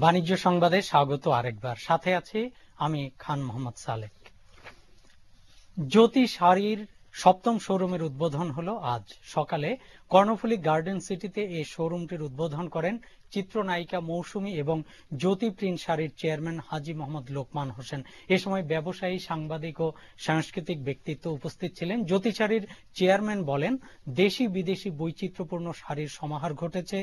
বাণিজ্য সংবাদে স্বাগত আরেকবার। সাথে আছি আমি খান মোহাম্মদ সালেক। জ্যোতি শাড়ির সপ্তম শোরুমের উদ্বোধন হলো আজ সকালে কর্ণফুলী গার্ডেন সিটিতে। এই শোরুমটির উদ্বোধন করেন চিত্রনায়িকা মৌসুমী এবং জ্যোতি প্রিন্ট শাড়ির চেয়ারম্যান হাজী মোহাম্মদ লোকমান হোসেন। এ সময় ব্যবসায়ী, সাংবাদিক ও সাংস্কৃতিক ব্যক্তিত্ব উপস্থিত ছিলেন। জ্যোতি শাড়ির চেয়ারম্যান বলেন, দেশি বিদেশি বৈচিত্র্যপূর্ণ শাড়ির সমাহার ঘটেছে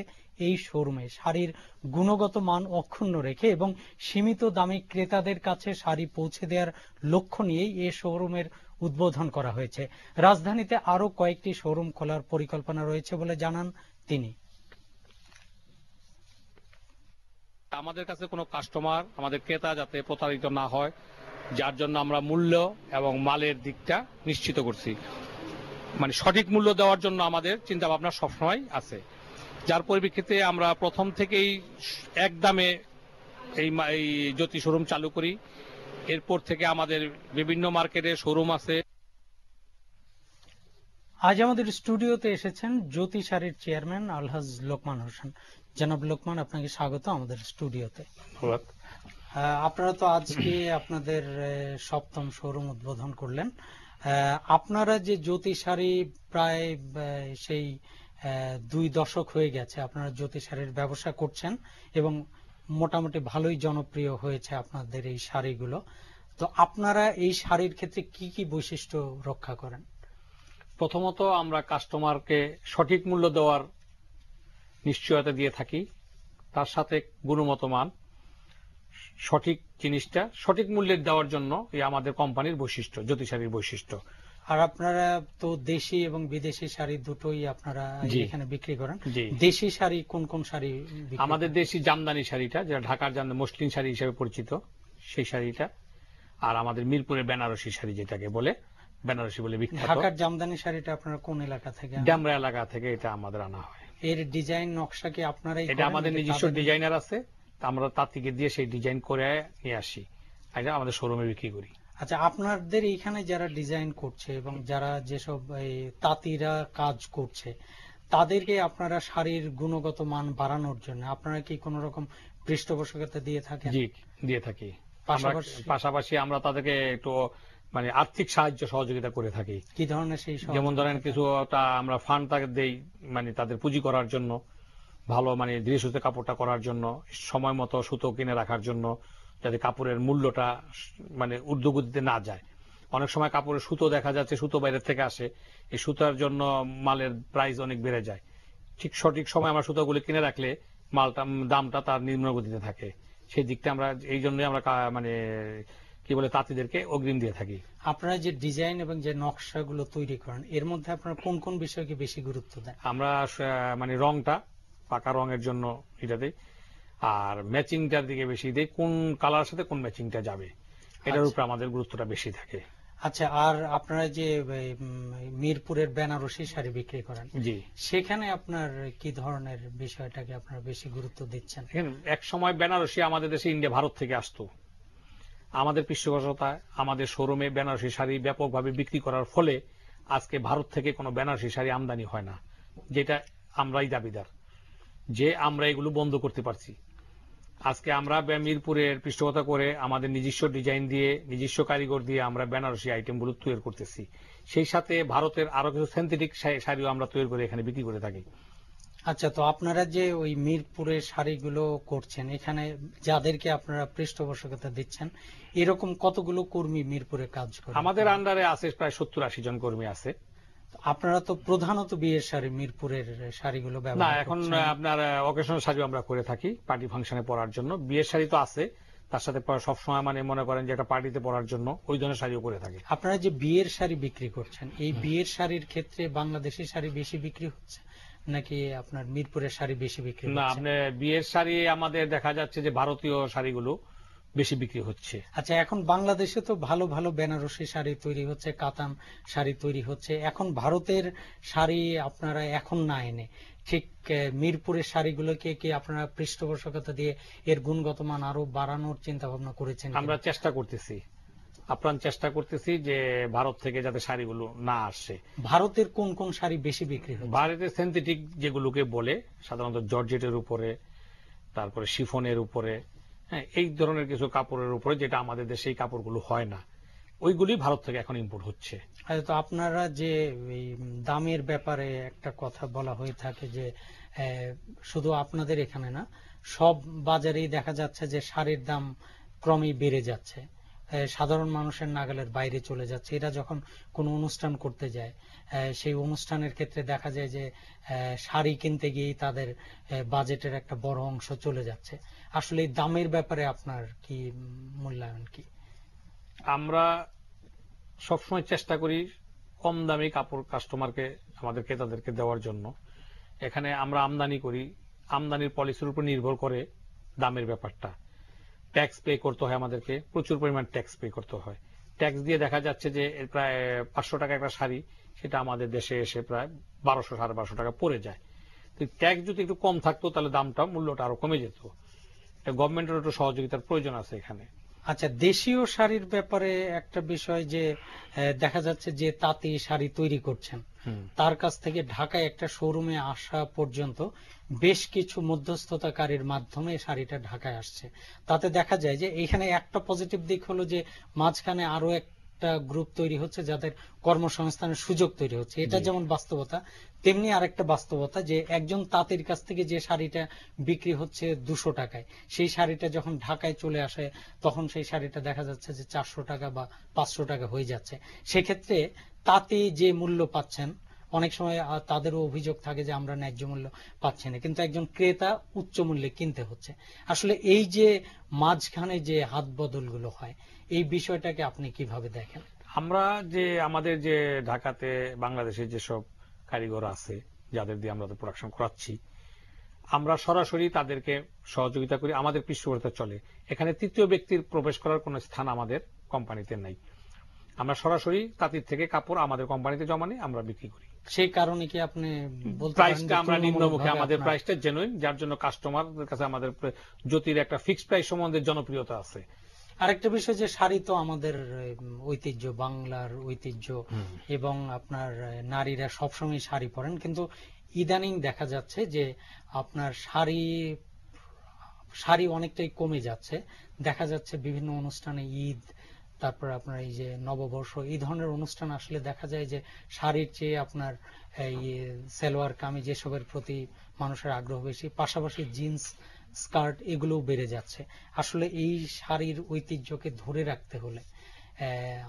এই শোরুমে। শাড়ির গুণগত মান অক্ষুণ্ণ রেখে এবং সীমিত দামে ক্রেতাদের কাছে শাড়ি পৌঁছে দেওয়ার লক্ষ্য নিয়েই এই শোরুমের উদ্বোধন করা হয়েছে। রাজধানীতে আরো কয়েকটি শোরুম খোলার পরিকল্পনা রয়েছে বলে জানান তিনি। আমাদের কাছে কোনো কাস্টমার, আমাদের ক্রেতা যাতে প্রতারিত না হয়, যার জন্য আমরা মূল্য এবং মালের দিকটা নিশ্চিত করছি। মানে সঠিক মূল্য দেওয়ার জন্য আমাদের চিন্তা ভাবনা সবসময় আছে, যার পরিপ্রেক্ষিতে আমরা প্রথম থেকেই এক দামে এই জ্যোতি শোরুম চালু করি। এরপর থেকে আমাদের বিভিন্ন মার্কেটে শোরুম আছে। আজ আমাদের স্টুডিওতে এসেছেন জ্যোতি শাড়ির চেয়ারম্যান আলহাজ লোকমান হোসেন। জনাব লোকমান, আপনাকে স্বাগত আমাদের স্টুডিওতে। আপনারা তো আজকে আপনাদের সপ্তম শোরুম উদ্বোধন করলেন। আপনারা যে জ্যোতি শাড়ি প্রায় সেই 2 দশক হয়ে গেছে আপনারা জ্যোতি শাড়ির ব্যবসা করছেন এবং মোটামুটি ভালোই জনপ্রিয় হয়েছে আপনাদের এই শাড়িগুলো। তো আপনারা এই শাড়ির ক্ষেত্রে কি কি বৈশিষ্ট্য রক্ষা করেন? প্রথমত আমরা কাস্টমারকে সঠিক মূল্য দেওয়ার নিশ্চয়তা দিয়ে থাকি, তার সাথে গুণগত মান, সঠিক জিনিসটা সঠিক মূল্যে দেওয়ার জন্য এই আমাদের কোম্পানির বৈশিষ্ট্য, জ্যোতি শাড়ির বৈশিষ্ট্য। আর আপনারা তো দেশি এবং বিদেশি শাড়ি দুটোই আপনারা এখানে বিক্রি করেন। দেশি শাড়ি কোন কোন শাড়ি? আমাদের দেশি জামদানি শাড়িটা, যেটা ঢাকার জামদানি মসলিন শাড়ি হিসেবে পরিচিত, সেই শাড়িটা। আর আমাদের মিরপুরের বেনারসি শাড়ি, যেটাকে বলে বেনারসি বলে বিখ্যাত। ঢাকার জামদানি শাড়িটা আপনারা কোন এলাকা থেকে? ডেমরা এলাকা থেকে এটা আমাদের আনা হয়। এর ডিজাইন নকশা কি আপনারাই করেন? এটা আমাদের নিজস্ব ডিজাইনার আছে, আমরা তার থেকে দিয়ে সেই ডিজাইন করে নিয়ে আসি, এটা আমাদের শোরুমে বিক্রি করি। আচ্ছা, আপনাদের এইখানে যারা ডিজাইন করছে এবং যারা যেসব তাঁতিরা কাজ করছে, তাদেরকে আপনারা শাড়ির গুণগত মান বাড়ানোর জন্য আপনারা কি কোন রকম পৃষ্ঠপোষকতা দিয়ে থাকেন? জি, দিয়ে থাকি। পাশাপাশি আমরা তাদেরকে একটু মানে আর্থিক সাহায্য সহযোগিতা করে থাকি। কি ধরনের? সেই যেমন ধরেন কিছুটা আমরা ফান্ড তাকে দেই, মানে তাদের পুঁজি করার জন্য, ভালো মানে ধীরে সুস্থে কাপড়টা করার জন্য, সময় মতো সুতো কিনে রাখার জন্য, যাতে কাপড়ের মূল্যটা মানে ঊর্ধ্বগতিতে না যায়। অনেক সময় কাপড়ের সুতো দেখা যাচ্ছে সুতো বাইরের থেকে আসে, এই সুতার জন্য মালের প্রাইস অনেক বেড়ে যায়। ঠিক সঠিক সময় আমরা সুতোগুলি কিনে রাখলে মালটা দামটা তার নিম্নগতিতে থাকে। সেই দিকটা আমরা এই জন্যই আমরা মানে কি বলে তাঁতিদেরকে অগ্রিম দিয়ে থাকি। আপনারা যে ডিজাইন এবং যে নকশাগুলো তৈরি করেন, এর মধ্যে আপনারা কোন কোন বিষয়কে বেশি গুরুত্ব দেন? আমরা মানে রংটা, পাকা রঙের জন্য এটা দেই, আর ম্যাচিংটার দিকে বেশি দেই, কোন কালার সাথে কোন ম্যাচিংটা যাবে এটার উপর আমাদের গুরুত্বটা বেশি থাকে। আচ্ছা, আর আপনারা যে মিরপুরের বেনারসি শাড়ি বিক্রি করেন, জি, সেখানে আপনার কি ধরনের বিষয়টাকে আপনারা বেশি গুরুত্ব দিচ্ছেন? এক সময় বেনারসি আমাদের দেশে ইন্ডিয়া, ভারত থেকে আসতো। আমাদের পৃষ্ঠপোষকতায় আমাদের শোরুমে বেনারসি শাড়ি ব্যাপকভাবে বিক্রি করার ফলে আজকে ভারত থেকে কোনো বেনারসি শাড়ি আমদানি হয় না, যেটা আমরাই দাবিদার যে আমরা এগুলো বন্ধ করতে পারছি। আজকে আমরা মিরপুরের পৃষ্ঠপোষকতা করে আমাদের নিজস্ব ডিজাইন দিয়ে, নিজস্ব কারিগর দিয়ে আমরা বেনারসি আইটেমগুলো তৈরি করতেছি। সেই সাথে ভারতের আরো কিছু সিনথেটিক শাড়িও আমরা তৈরি করে এখানে বিক্রি করে থাকি। আচ্ছা, তো আপনারা যে ওই মিরপুরের শাড়িগুলো করছেন, এখানে যাদেরকে আপনারা পৃষ্ঠপোষকতা দিচ্ছেন, এরকম কতগুলো কর্মী মিরপুরে কাজ করেন? আমাদের আন্ডারে আছে প্রায় 70-80 জন কর্মী আছে। আপনারা তো প্রধানত বিয়ের শাড়ি, মিরপুরের শাড়িগুলো ব্যবহার না, এখন আপনার অকেশনাল শাড়ি আমরা করে থাকি পার্টি ফাংশনে পরার জন্য। বিয়ের শাড়ি তো আছে, তার সাথে সবসময় মানে মনে করেন যে একটা পার্টিতে পরার জন্য ওই ধরনের শাড়িও করে থাকি। আপনারা যে বিয়ের শাড়ি বিক্রি করছেন, এই বিয়ের শাড়ির ক্ষেত্রে বাংলাদেশি শাড়ি বেশি বিক্রি হচ্ছে নাকি আপনার মিরপুরের শাড়ি বেশি বিক্রি হচ্ছে? না, আপনার বিয়ের শাড়ি আমাদের দেখা যাচ্ছে যে ভারতীয় শাড়িগুলো বেশি বিক্রি হচ্ছে। আচ্ছা, এখন বাংলাদেশে তো ভালো ভালো বেনারসি শাড়ি তৈরি হচ্ছে, কাতান শাড়ি তৈরি হচ্ছে। এখন ভারতের শাড়ি আপনারা এখন না এনে ঠিক মিরপুরের শাড়িগুলোকে কি আপনারা পৃষ্ঠপোষকতা দিয়ে এর গুণগত মান আরো বাড়ানোর চিন্তা ভাবনা করেছেন? আমরা চেষ্টা করতেছি, আপ্রাণ চেষ্টা করতেছি যে ভারত থেকে যাতে শাড়িগুলো না আসে। ভারতের কোন কোন শাড়ি বেশি বিক্রি হয়? ভারতের সিনথেটিক যেগুলোকে বলে সাধারণত জর্জেটের উপরে, তারপরে শিফনের উপরে, হ্যাঁ, এই ধরনের কিছু কাপড়ের উপরে, যেটা আমাদের দেশে এই কাপড়গুলো হয় না, ওইগুলি ভারত থেকে এখন ইম্পোর্ট হচ্ছে। তো আপনারা যে এই দামের ব্যাপারে একটা কথা বলা হয়ে থাকে যে শুধু আপনাদের এখানে না, সব বাজারেই দেখা যাচ্ছে যে শাড়ির দাম ক্রমেই বেড়ে যাচ্ছে, সাধারণ মানুষের নাগালের বাইরে চলে যাচ্ছে। এরা যখন কোনো অনুষ্ঠান করতে যায়, সেই অনুষ্ঠানের ক্ষেত্রে দেখা যায় যে শাড়ি কিনতে গিয়েই তাদের বাজেটের একটা বড় অংশ চলে যাচ্ছে। আসলে এই দামের ব্যাপারে আপনার কি মূল্যায়ন কি? আমরা সবসময় চেষ্টা করি কম দামি কাপড় কাস্টমারকে, আমাদের ক্রেতাদেরকে দেওয়ার জন্য। এখানে আমরা আমদানি করি, আমদানির পলিসির উপর নির্ভর করে দামের ব্যাপারটা। ট্যাক্স পে করতে হয় আমাদেরকে, প্রচুর পরিমাণ ট্যাক্স পে করতে হয়। ট্যাক্স দিয়ে দেখা যাচ্ছে যে প্রায় 500 টাকা একটা শাড়ি, সেটা আমাদের দেশে এসে প্রায় 1200-1250 টাকা পড়ে যায়। তো ট্যাক্স যদি একটু কম থাকতো তাহলে দামটা, মূল্যটা আরো কমে যেত। গভর্নমেন্টের একটু সহযোগিতার প্রয়োজন আছে এখানে। আচ্ছা, দেশীয় শাড়ির ব্যাপারে একটা বিষয় যে দেখা যাচ্ছে যে তাঁতি শাড়ি তৈরি করছেন, তার কাছ থেকে ঢাকায় একটা শোরুমে আসা পর্যন্ত বেশ কিছু মধ্যস্থতাকারীর মাধ্যমে শাড়িটা ঢাকায় আসছে। তাতে দেখা যায় যে এখানে একটা পজিটিভ দিক হলো যে মাঝখানে আরো একটা গ্রুপ তৈরি হচ্ছে যাদের কর্মসংস্থানের সুযোগ তৈরি হচ্ছে। এটা যেমন বাস্তবতা, তেমনি আরেকটা বাস্তবতা যে একজন তাঁতির কাছ থেকে যে শাড়িটা বিক্রি হচ্ছে 200 টাকায়, সেই শাড়িটা যখন ঢাকায় চলে আসে তখন সেই শাড়িটা দেখা যাচ্ছে যে 400 টাকা বা 500 টাকা হয়ে যাচ্ছে। সেক্ষেত্রে তাঁতি যে মূল্য পাচ্ছেন, অনেক সময় তাদেরও অভিযোগ থাকে যে আমরা ন্যায্য মূল্য পাচ্ছি না, কিন্তু একজন ক্রেতা উচ্চ মূল্যে কিনতে হচ্ছে। আসলে এই যে মাঝখানে যে হাত বদলগুলো হয়, এই বিষয়টাকে আপনি কিভাবে দেখেন? আমরা যে আমাদের যে ঢাকাতে বাংলাদেশের যেসব কারিগর আছে, যাদের দিয়ে আমরা প্রোডাকশন করাচ্ছি, আমরা সরাসরি তাদেরকে সহযোগিতা করি, আমাদের পৃষ্ঠপোষকতা চলে। এখানে তৃতীয় ব্যক্তির প্রবেশ করার কোন স্থান আমাদের কোম্পানিতে নাই। আমরা সরাসরি তাঁতির থেকে কাপড় আমাদের কোম্পানিতে জমা নিয়ে আমরা বিক্রি করি। সেই কারণে কি আপনি বলতে পারেন প্রাইসটা আমরা নিম্নমুখে, আমাদের প্রাইসটা জেনুইন, যার জন্য কাস্টমারদের কাছে আমাদের জ্যোতির একটা ফিক্সড প্রাইস সম্বন্ধে জনপ্রিয়তা আছে। আরেকটা বিষয় যে শাড়ি তো আমাদের ঐতিহ্য, বাংলার ঐতিহ্য, এবং আপনার নারীরা সবসময় শাড়ি পরেন, কিন্তু ইদানিং দেখা যাচ্ছে যে আপনার শাড়ি অনেকটাই কমে যাচ্ছে। দেখা যাচ্ছে বিভিন্ন অনুষ্ঠানে, ঈদ, তারপর আপনার এই যে নববর্ষ, এই ধরনের অনুষ্ঠান আসলে দেখা যায় যে শাড়ির চেয়ে আপনার এই সালোয়ার কামিজ এসবের প্রতি মানুষের আগ্রহ বেশি, পাশাপাশি জিন্স, স্কার্ট এগুলোও বেড়ে যাচ্ছে। আসলে এই শাড়ির ঐতিহ্যকে ধরে রাখতে হলে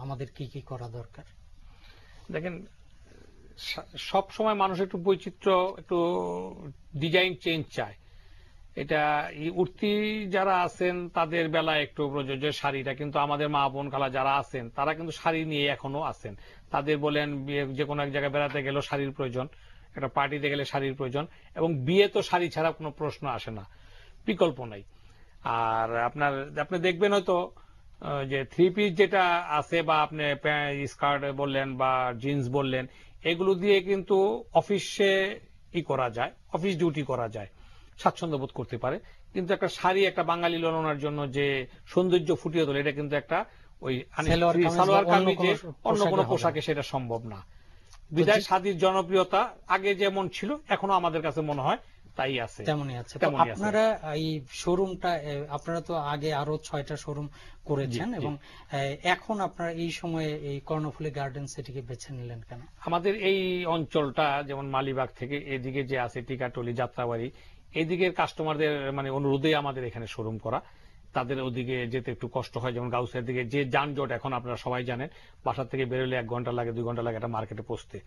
আমাদের কি কি করা দরকার? দেখেন, সব সময় মানুষ একটু বৈচিত্র্য, একটু ডিজাইন চেঞ্জ চায়। এটা উঠতি যারা আছেন তাদের বেলায় একটু প্রযোজ্য শাড়িটা, কিন্তু আমাদের মা বোন খালা যারা আছেন তারা কিন্তু শাড়ি নিয়ে এখনো আছেন। তাদের বলেন যে কোনো এক জায়গায় বেড়াতে গেলেও শাড়ির প্রয়োজন, একটা পার্টিতে গেলে শাড়ির প্রয়োজন, এবং বিয়ে তো শাড়ি ছাড়া কোনো প্রশ্ন আসে না, বিকল্প নাই। আর আপনি দেখবেন হয়তো যে 3 পিস যেটা আছে, বা আপনি স্কার্ট বললেন বা জিন্স বললেন, এগুলো দিয়ে কিন্তু অফিসে করা যায়, অফিস ডিউটি করা যায়, স্বাচ্ছন্দ্য বোধ করতে পারে। কিন্তু একটা শাড়ি একটা বাঙালি ললনার জন্য যে সৌন্দর্য ফুটিয়ে তোলে, এটা কিন্তু একটা ওই সালোয়ার কামিজে অন্য কোনো পোশাকে সেটা সম্ভব না। বিদায় শাড়ির জনপ্রিয়তা আগে যেমন ছিল এখনো আমাদের কাছে মনে হয় তাই আছে, তেমনই আছে। আপনারা এই শোরুমটা, আপনারা তো আগে আরো 6টা শোরুম করেছেন, এবং এখন আপনারা এই সময়ে এই কর্ণফুলী গার্ডেন সিটিকে বেছে নিলেন কেন? আমাদের এই অঞ্চলটা, যেমন মালিবাগ থেকে এদিকে যে আছে টিকাটলি, যাত্রাবাড়ি, এদিকের কাস্টমারদের মানে অনুরোধে আমাদের এখানে শোরুম করা। তাদের ওদিকে যেতে একটু কষ্ট হয়, যেমন গাউসিয়ার দিকে যে যানজট এখন আপনারা সবাই জানেন, বাসা থেকে বেরোলে 1 ঘন্টা লাগে, 2 ঘন্টা লাগে একটা মার্কেটে পৌঁছতে।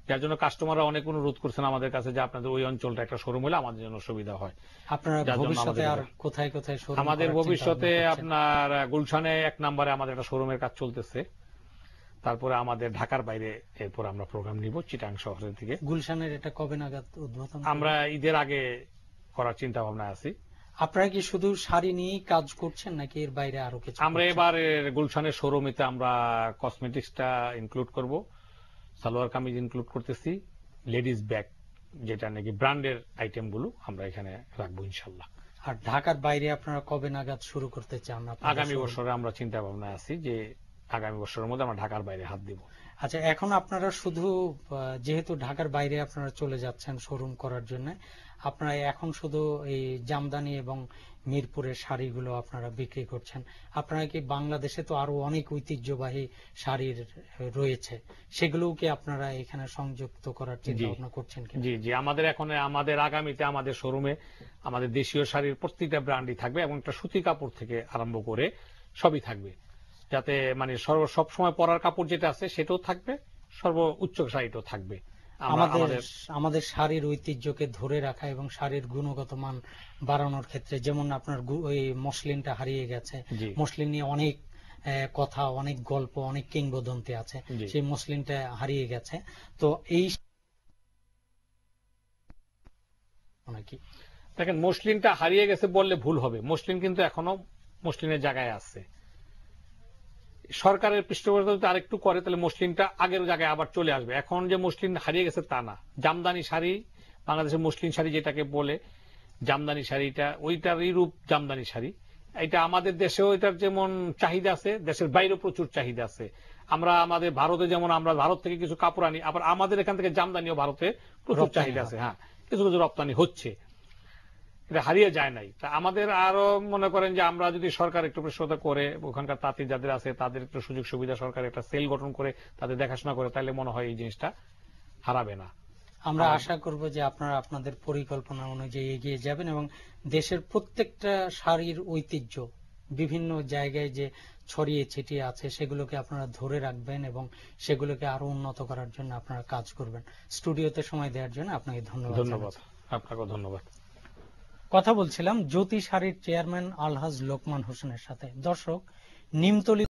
যার জন্য কাস্টমাররা অনেক অনুরোধ করছেন আমাদের কাছে যে আপনাদের ওই অঞ্চলটা একটা শোরুম হলে আমাদের জন্য সুবিধা হয়। আপনারা ভবিষ্যতে আর কোথায় কোথায় শোরুম? আমাদের ভবিষ্যতে আপনার গুলশানে 1 নম্বরে আমাদের একটা শোরুমের কাজ চলতেছে। তারপরে আমাদের ঢাকার বাইরে এরপর আমরা প্রোগ্রাম নিব চিটাং শহরের দিকে। গুলশানের এটা কবে নাগাদ উদ্বোধন? আমরা ঈদের আগে করার চিন্তা ভাবনা আছি। আপনারা কি শুধু শাড়ি নিয়েই কাজ করছেন নাকি এর বাইরে আরো কিছু? আমরা এবার গুলশানের শোরুমেতে আমরা কসমেটিক্সটা ইনক্লুড করব, সালোয়ার কামিজ ইনক্লুড করতেছি, লেডিস ব্যাগ যেটা নাকি ব্র্যান্ডের আইটেমগুলো আমরা এখানে রাখবো ইনশাল্লাহ। আর ঢাকার বাইরে আপনারা কবে নাগাদ শুরু করতে চান? আগামী বছরে আমরা চিন্তা ভাবনা আছি যে আগামী বছরের মধ্যে আমরা ঢাকার বাইরে হাত দিব। আচ্ছা, এখন আপনারা শুধু যেহেতু ঢাকার বাইরে আপনারা চলে যাচ্ছেন শোরুম করার জন্য, আপনারা এখন শুধু এই জামদানি এবং মিরপুরের শাড়িগুলো আপনারা বিক্রি করছেন, আপনারা কি বাংলাদেশে তো আরো অনেক ঐতিহ্যবাহী শাড়ির রয়েছে, সেগুলোও কি আপনারা এখানে সংযুক্ত করার চিন্তা ভাবনা করছেন কিনা? জি জি, আমাদের আগামীতে আমাদের শোরুমে আমাদের দেশীয় শাড়ির প্রত্যেকটা ব্র্যান্ডই থাকবে এবং একটা সুতি কাপড় থেকে আরম্ভ করে সবই থাকবে, যাতে মানে সব সময় পরার কাপড় যেটা আছে সেটাও থাকবে, সর্বোচ্চ শাড়িটাও থাকবে। আমাদের শাড়ির ঐতিহ্যকে ধরে রাখা এবং শাড়ির গুণগত মান বাড়ানোর ক্ষেত্রে, যেমন আপনার ওই মসলিনটা হারিয়ে গেছে, মসলিন নিয়ে অনেক কথা, অনেক গল্প, অনেক কিংবদন্তি আছে, সেই মসলিনটা হারিয়ে গেছে। তো এই নাকি দেখেন, মসলিনটা হারিয়ে গেছে বললে ভুল হবে, মসলিন কিন্তু এখনো মসলিনের জায়গায় আছে। সরকারের পৃষ্ঠপোষকতা আরেকটু করে তাহলে মসলিনটা আগের জায়গায় আবার চলে আসবে। এখন যে মসলিন হারিয়ে গেছে তা না। জামদানি শাড়ি, বাংলাদেশের মসলিন শাড়ি যেটাকে বলে জামদানি শাড়িটা, ওইটারই রূপ জামদানি শাড়ি। এটা আমাদের দেশেও এটার যেমন চাহিদা আছে, দেশের বাইরেও প্রচুর চাহিদা আছে। আমাদের ভারতে যেমন আমরা ভারত থেকে কিছু কাপড় আনি, আবার আমাদের এখান থেকে জামদানিও ভারতে প্রচুর চাহিদা আছে। হ্যাঁ, কিছু কিছু রপ্তানি হচ্ছে, এটা হারিয়ে যায় নাই। তা আমাদের আরো মনে করেন যে আমরা যদি সরকার একটু পৃষ্ঠপোষকতা করে, ওখানকার তাঁতি যাদের আছে তাদের একটু সুযোগ সুবিধা, সরকার একটা সেল গঠন করে তাদের দেখাশোনা করে, তাহলে মনে হয় এই জিনিসটা হারাবে না। আমরা আশা করব যে আপনারা আপনাদের পরিকল্পনা অনুযায়ী এগিয়ে যাবেন এবং দেশের প্রত্যেকটা শাড়ির ঐতিহ্য বিভিন্ন জায়গায় যে ছড়িয়ে ছিটিয়ে আছে সেগুলোকে আপনারা ধরে রাখবেন এবং সেগুলোকে আরো উন্নত করার জন্য আপনারা কাজ করবেন। স্টুডিওতে সময় দেওয়ার জন্য আপনাকে ধন্যবাদ। আপনাকেও ধন্যবাদ। কথা বলছিলাম জ্যোতি শাড়ির চেয়ারম্যান আলহাজ লোকমান হোসেনের সাথে। দর্শক, নিমতলী